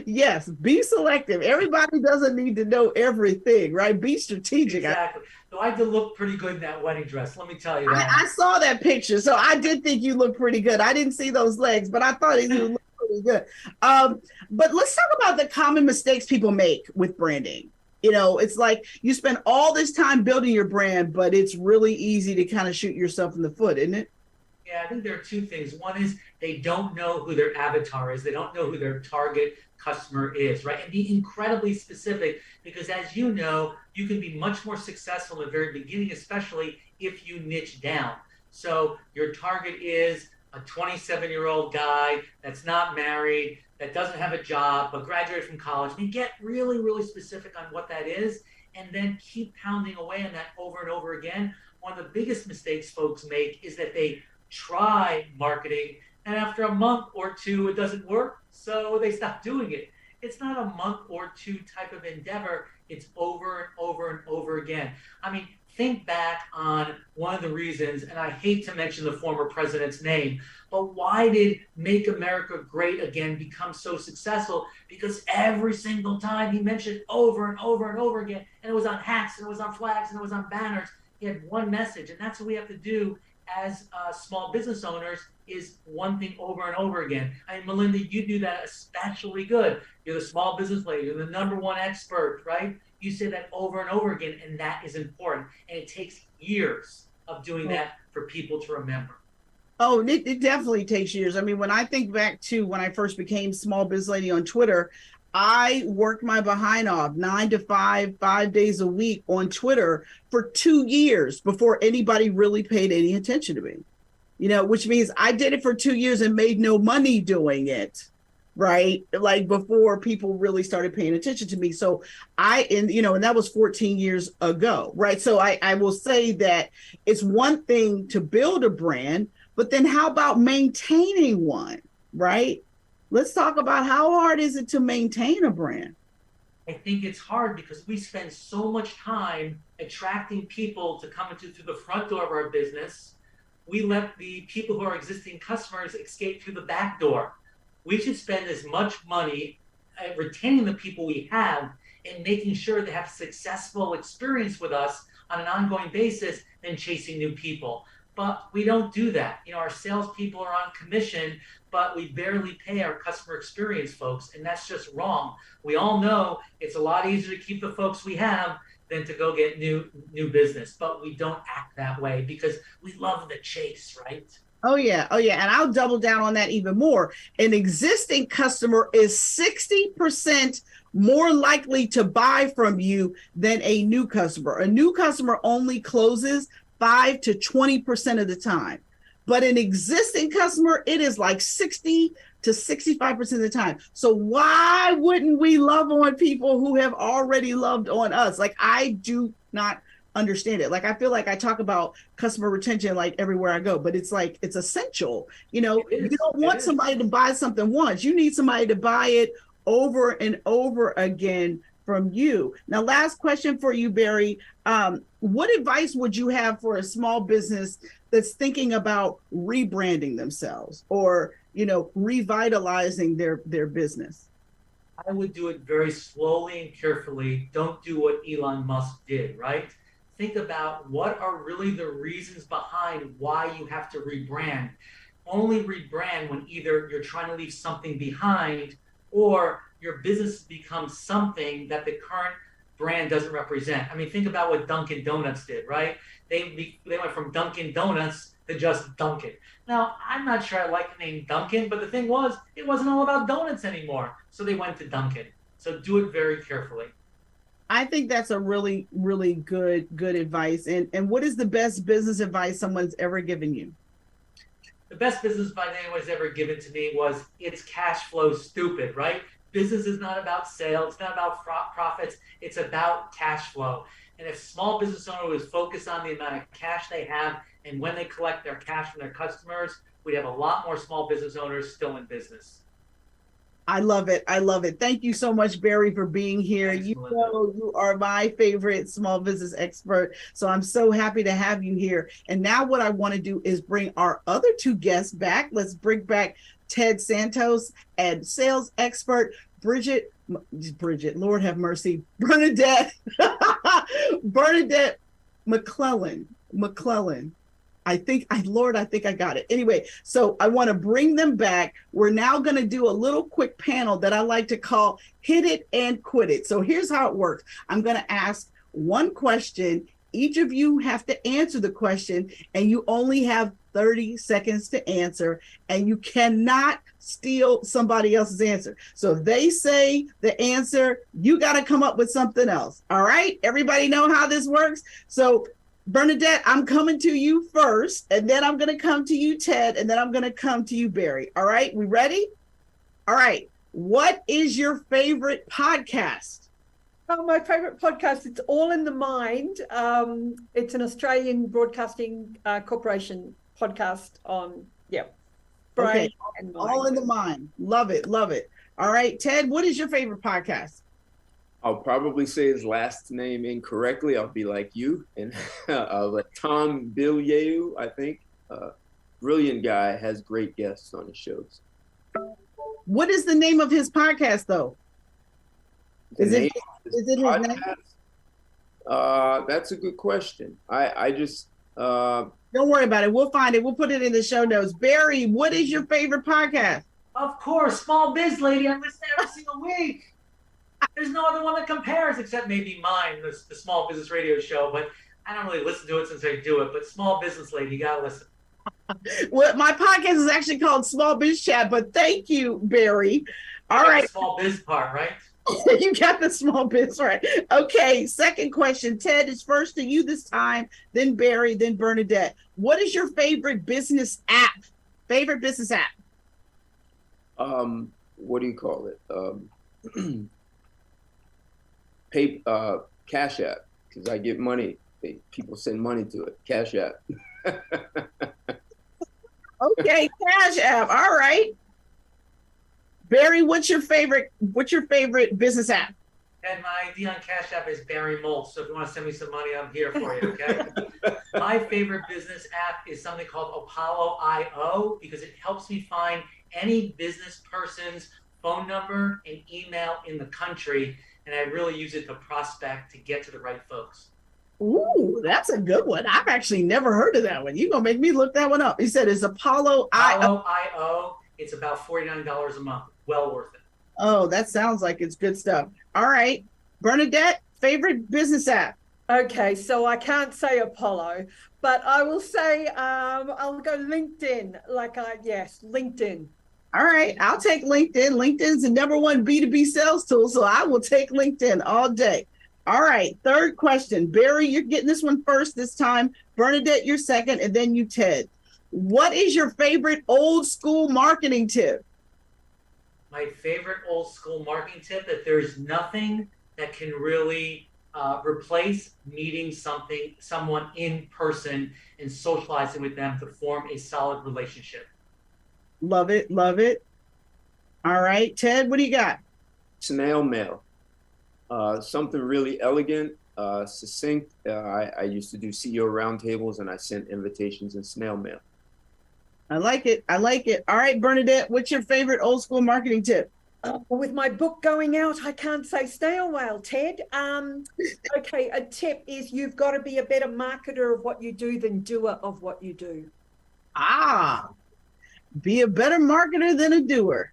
Speaker 1: Yes, be selective. Everybody doesn't need to know everything, right? Be strategic.
Speaker 4: Exactly. So I did look pretty good in that wedding dress. Let me tell you that.
Speaker 1: I saw that picture, so I did think you looked pretty good. I didn't see those legs, but I thought you looked pretty good. But let's talk about the common mistakes people make with branding. You know, it's like you spend all this time building your brand, but it's really easy to kind of shoot yourself in the foot, isn't it?
Speaker 4: Yeah, I think there are two things. One is they don't know who their avatar is. They don't know who their target customer is, right? And be incredibly specific because, as you know, you can be much more successful in the very beginning, especially if you niche down. So your target is a 27-year-old guy that's not married, that doesn't have a job, but graduated from college. And get really, really specific on what that is, and then keep pounding away on that over and over again. One of the biggest mistakes folks make is that they try marketing, and after a month or two, it doesn't work, so they stop doing it. It's not a month or two type of endeavor. It's over and over and over again. I mean, think back on one of the reasons, and I hate to mention the former president's name, but why did Make America Great Again become so successful? Because every single time he mentioned over and over and over again, and it was on hats, and it was on flags, and it was on banners, he had one message, and that's what we have to do as small business owners, is one thing over and over again. I mean, Melinda, you do that especially good. You're the small business lady. You're the #1 expert, right? You say that over and over again, and that is important. And it takes years of doing that for people to remember.
Speaker 1: Oh, it definitely takes years. I mean, when I think back to when I first became Small Biz Lady on Twitter, I worked my behind off 9 to 5, 5 days a week on Twitter for 2 years before anybody really paid any attention to me. You know, which means I did it for 2 years and made no money doing it, right? Like before people really started paying attention to me. So and that was 14 years ago, right? So I will say that it's one thing to build a brand, but then how about maintaining one, right? Let's talk about how hard is it to maintain a brand?
Speaker 4: I think it's hard because we spend so much time attracting people to come through the front door of our business. We let the people who are existing customers escape through the back door. We should spend as much money at retaining the people we have and making sure they have successful experience with us on an ongoing basis than chasing new people. But we don't do that. You know, our salespeople are on commission, but we barely pay our customer experience folks, and that's just wrong. We all know it's a lot easier to keep the folks we have than to go get new business, but we don't act that way because we love the chase, right?
Speaker 1: Oh yeah. And I'll double down on that even more. An existing customer is 60% more likely to buy from you than a new customer. A new customer only closes 5 to 20% of the time. But an existing customer, it is like 60 to 65% of the time. So why wouldn't we love on people who have already loved on us? Like, I do not understand it. Like, I feel like I talk about customer retention like everywhere I go, but it's like, it's essential. You know, you don't want somebody to buy something once. You need somebody to buy it over and over again from you. Now, last question for you, Barry. What advice would you have for a small business that's thinking about rebranding themselves or, you know, revitalizing their business?
Speaker 4: I would do it very slowly and carefully. Don't do what Elon Musk did, right? Think about what are really the reasons behind why you have to rebrand. Only rebrand when either you're trying to leave something behind or your business becomes something that the current brand doesn't represent. I mean, think about what Dunkin' Donuts did, right? They went from Dunkin' Donuts to just Dunkin'. Now, I'm not sure I like the name Dunkin', but the thing was, it wasn't all about donuts anymore. So they went to Dunkin'. So do it very carefully.
Speaker 1: I think that's a really, really good advice. And what is the best business advice someone's ever given you?
Speaker 4: The best business advice anyone's ever given to me was, it's cash flow stupid, right? Business is not about sales. It's not about profits. It's about cash flow. And if small business owner was focused on the amount of cash they have and when they collect their cash from their customers, we'd have a lot more small business owners still in business.
Speaker 1: I love it. I love it. Thank you so much, Barry, for being here.
Speaker 4: Thanks,
Speaker 1: You
Speaker 4: Melinda.
Speaker 1: know, you are my favorite small business expert. So I'm so happy to have you here. And now what I want to do is bring our other two guests back. Let's bring back Ted Santos and sales expert Bridget, Lord have mercy, Bernadette, Bernadette McClelland. I think I got it. Anyway, so I want to bring them back. We're now going to do a little quick panel that I like to call Hit It and Quit It. So here's how it works. I'm going to ask one question. Each of you have to answer the question, and you only have 30 seconds to answer, and you cannot steal somebody else's answer. So if they say the answer, you got to come up with something else. All right? Everybody know how this works? So Bernadette, I'm coming to you first, and then I'm going to come to you, Ted, and then I'm going to come to you, Barry. All right, we ready? All right. What is your favorite podcast?
Speaker 2: Oh, my favorite podcast, it's All in the Mind. It's an Australian Broadcasting Corporation podcast on, brain
Speaker 1: Okay.
Speaker 2: and mind.
Speaker 1: All in the Mind. Love it. Love it. All right, Ted, what is your favorite podcast?
Speaker 3: I'll probably say his last name incorrectly. I'll be like you. And let Tom Bilyeu, I think. Brilliant guy, has great guests on his shows.
Speaker 1: What is the name of his podcast, though? Is it his name?
Speaker 3: That's a good question. I just...
Speaker 1: Don't worry about it. We'll find it. We'll put it in the show notes. Barry, what is your favorite podcast?
Speaker 4: Of course, Small Biz Lady. I listen every single week. There's no other one that compares except maybe mine, the Small Business Radio Show, but I don't really listen to it since I do it. But Small Business Lady, you gotta listen.
Speaker 1: Well, my podcast is actually called Small Biz Chat, but thank you, Barry. All right.
Speaker 4: The small biz part, right?
Speaker 1: You got the small biz right. Okay, second question. Ted, is first to you this time, then Barry, then Bernadette. What is your favorite business app? Favorite business app?
Speaker 3: What do you call it? Cash App, because I get money. People send money to it. Cash App.
Speaker 1: Okay, Cash App. All right. Barry, what's your favorite business app?
Speaker 4: And my ID on Cash App is Barry Moltz. So if you want to send me some money, I'm here for you, okay? My favorite business app is something called Apollo IO because it helps me find any business person's phone number and email in the country. And I really use it to prospect to get to the right folks.
Speaker 1: Ooh, that's a good one. I've actually never heard of that one. You're going to make me look that one up. He said it's Apollo IO.
Speaker 4: Apollo IO. It's about $49 a month. Well worth it.
Speaker 1: Oh, that sounds like it's good stuff. All right. Bernadette, favorite business app?
Speaker 2: Okay, so I can't say Apollo, but I will say I'll go LinkedIn. LinkedIn.
Speaker 1: All right, I'll take LinkedIn. LinkedIn's the #1 B2B sales tool, so I will take LinkedIn all day. All right, third question. Barry, you're getting this one first this time. Bernadette, you're second, and then you, Ted. What is your favorite old school marketing tip?
Speaker 4: My favorite old school marketing tip that there's nothing that can really replace meeting someone in person and socializing with them to form a solid relationship.
Speaker 1: Love it. Love it. All right, Ted, what do you got?
Speaker 3: Snail mail. Something really elegant, succinct. I used to do CEO roundtables and I sent invitations in snail mail.
Speaker 1: I like it. I like it. All right, Bernadette, what's your favorite old school marketing tip?
Speaker 2: With my book going out, I can't say snail mail, Ted. Okay, a tip is you've got to be a better marketer of what you do than doer of what you do.
Speaker 1: Be a better marketer than a doer.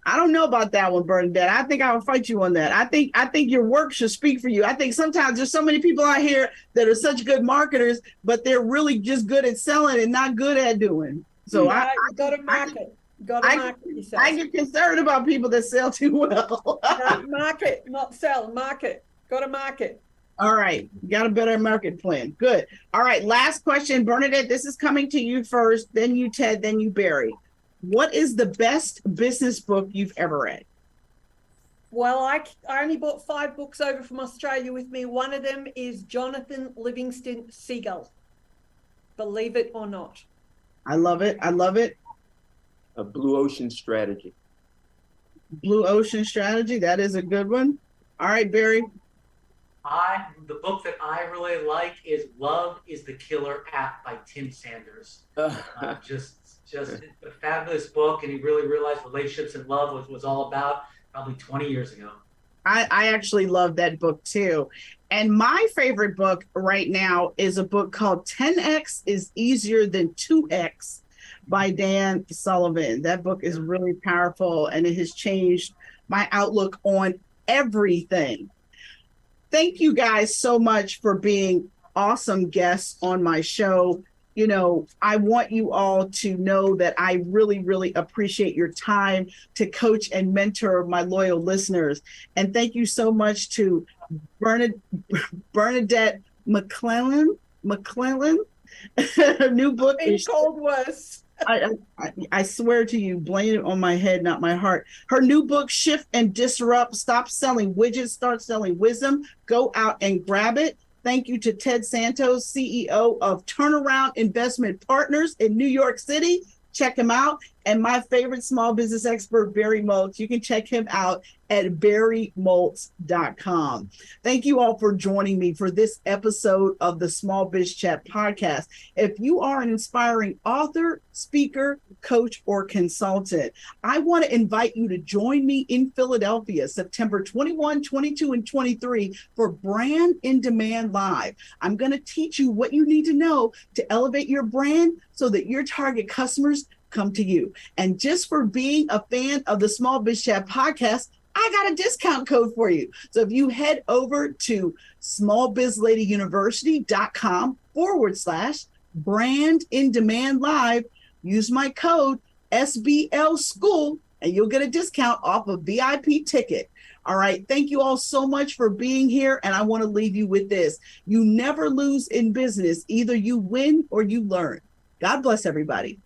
Speaker 1: I don't know about that one, Bernadette. I think I will fight you on that. I think your work should speak for you. I think sometimes there's so many people out here that are such good marketers, but they're really just good at selling and not good at doing. So
Speaker 2: you got to market. Market yourself.
Speaker 1: I get concerned about people that sell too well.
Speaker 2: Market, not sell. Market. Got to market.
Speaker 1: All right. Got a better market plan. Good. All right. Last question. Bernadette, this is coming to you first, then you, Ted, then you, Barry. What is the best business book you've ever read?
Speaker 2: Well, I only bought 5 books over from Australia with me. One of them is Jonathan Livingston Seagull. Believe it or not.
Speaker 1: I love it. I love it.
Speaker 3: A Blue Ocean Strategy.
Speaker 1: Blue Ocean Strategy. That is a good one. All right, Barry.
Speaker 4: The book that I really like is Love is the Killer App by Tim Sanders. Just a fabulous book, and he really realized relationships and love was all about probably 20 years ago.
Speaker 1: I actually love that book too. And my favorite book right now is a book called 10X is Easier Than 2X by Dan Sullivan. That book is really powerful, and it has changed my outlook on everything. Thank you guys so much for being awesome guests on my show. You know, I want you all to know that I really, really appreciate your time to coach and mentor my loyal listeners. And thank you so much to Bernadette McClelland. Her new book is
Speaker 2: called was.
Speaker 1: I swear to you, blame it on my head, not my heart. Her new book, Shift and Disrupt, Stop Selling Widgets, Start Selling Wisdom. Go out and grab it. Thank you to Ted Santos, CEO of Turnaround Investment Partners in New York City. Check him out. And my favorite small business expert, Barry Moltz. You can check him out at barrymoltz.com. Thank you all for joining me for this episode of the Small Biz Chat podcast. If you are an inspiring author, speaker, coach, or consultant, I want to invite you to join me in Philadelphia, September 21, 22, and 23 for Brand in Demand Live. I'm going to teach you what you need to know to elevate your brand so that your target customers come to you. And just for being a fan of the Small Biz Chat podcast, I got a discount code for you. So if you head over to smallbizladyuniversity.com/brand in demand live, use my code SBL School, and you'll get a discount off a VIP ticket. All right. Thank you all so much for being here. And I want to leave you with this. You never lose in business. Either you win or you learn. God bless everybody.